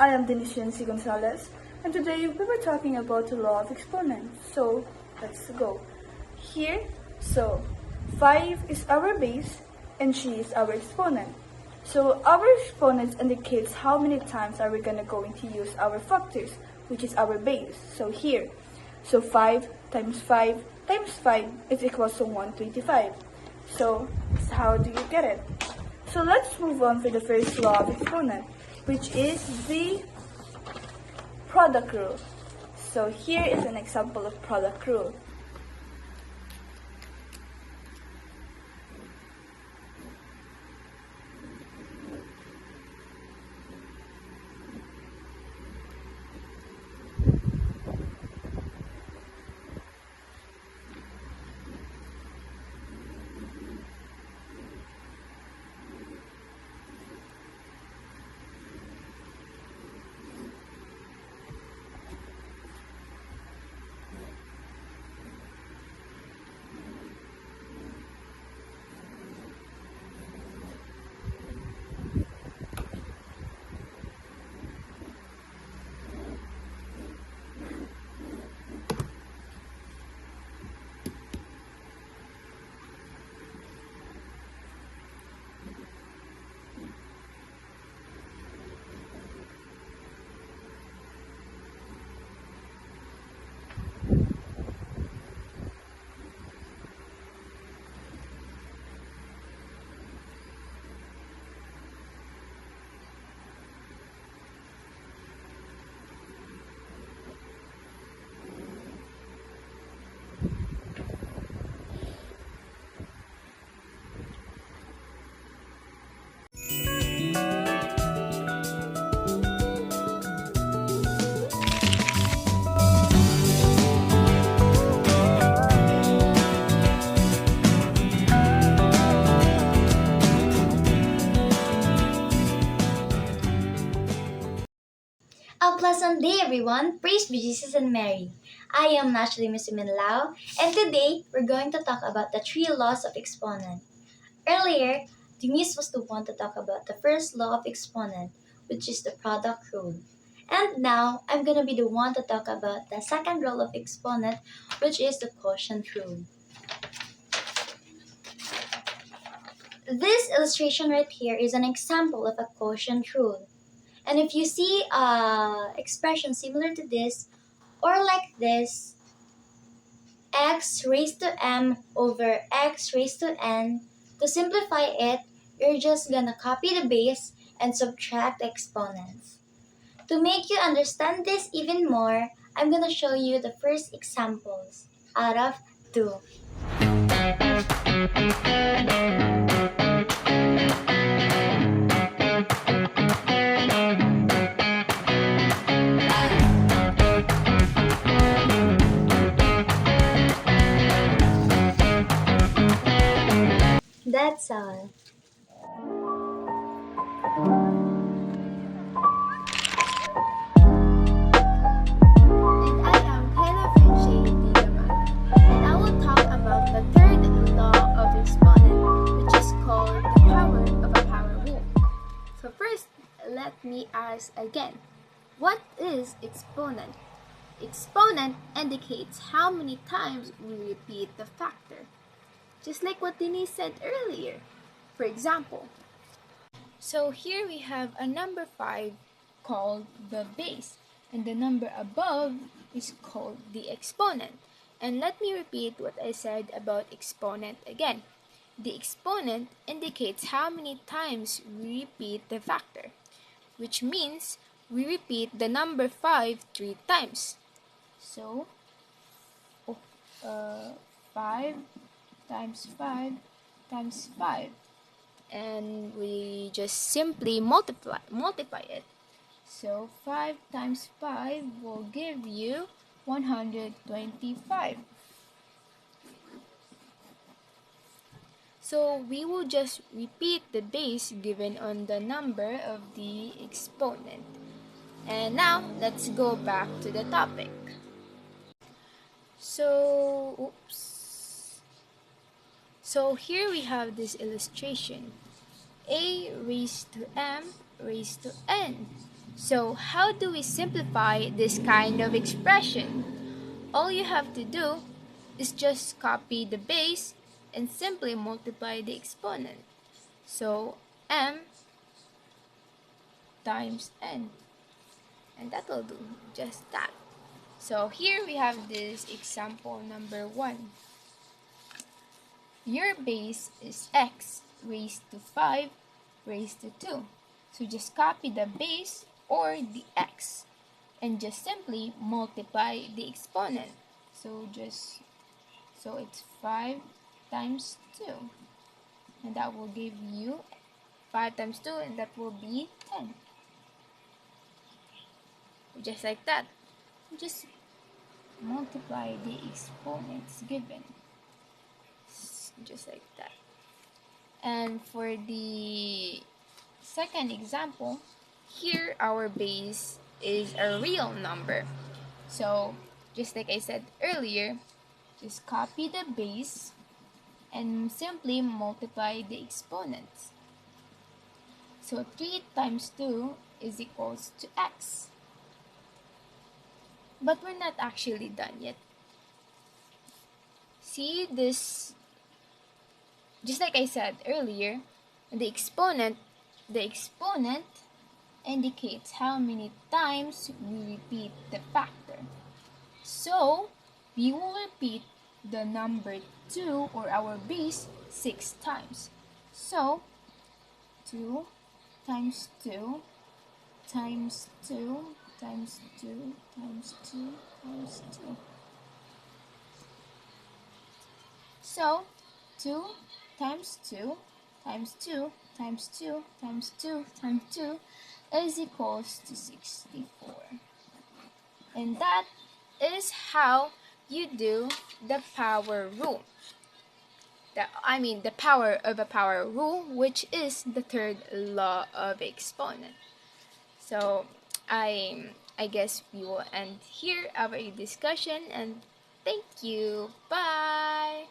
I am Denisian C. Gonzalez, and today we were talking about the law of exponents. So, let's go. Here, 5 is our base, and she is our exponent. So, our exponent indicates how many times are we going to use our factors, which is our base. So, here, 5 times 5 times 5 is equals to 125. So, how do you get it? So, let's move on to the first law of exponent, which is the product rule. So here is an example of product rule. A pleasant day, everyone. Praise be Jesus and Mary. I am naturally Miss Lao, and today we're going to talk about the 3 laws of exponent. Earlier, Denise was the one to talk about the first law of exponent, which is the product rule. And now, I'm going to be the one to talk about the second rule of exponent, which is the quotient rule. This illustration right here is an example of a quotient rule. And if you see expression similar to this or like this, x raised to m over x raised to n, to simplify it, you're just gonna copy the base and subtract the exponents. To make you understand this even more, I'm gonna show you the first examples out of 2. That's all. And I am Kayla Frenchie Digaman, and I will talk about the third law of exponent, which is called the power of a power rule. So first, let me ask again, what is exponent? Exponent indicates how many times we repeat the factor, just like what Denise said earlier. For example, so here we have a number 5 called the base, and the number above is called the exponent. And let me repeat what I said about exponent again. The exponent indicates how many times we repeat the factor, which means we repeat the number 5 3 times. So, 5 times 5 times 5. And we just simply multiply it. So 5 times 5 will give you 125. So we will just repeat the base given on the number of the exponent. And now let's go back to the topic. So here we have this illustration. A raised to m raised to n. So how do we simplify this kind of expression? All you have to do is just copy the base and simply multiply the exponent. So m times n, and that will do just that. So here we have this example number 1. Your base is x raised to 5 raised to 2. So just copy the base or the x and just simply multiply the exponent. So it's 5 times 2, and that will give you 5 times 2, and that will be 10. Just like that. Just multiply the exponents given. Just like that. And for the second example, here our base is a real number. So just like I said earlier, just copy the base and simply multiply the exponents. So 3 times 2 is equals to x. But we're not actually done yet. See this, just like I said earlier, the exponent indicates how many times we repeat the factor. So we will repeat the number 2 or our base 6 times. So 2 times 2 times 2 times 2 times 2 times 2. So 2 times 2 times 2 times 2 times 2 times 2 is equals to 64. And that is how you do the power rule. The power of a power rule, which is the third law of exponent. So I guess we will end here our discussion, and thank you. Bye.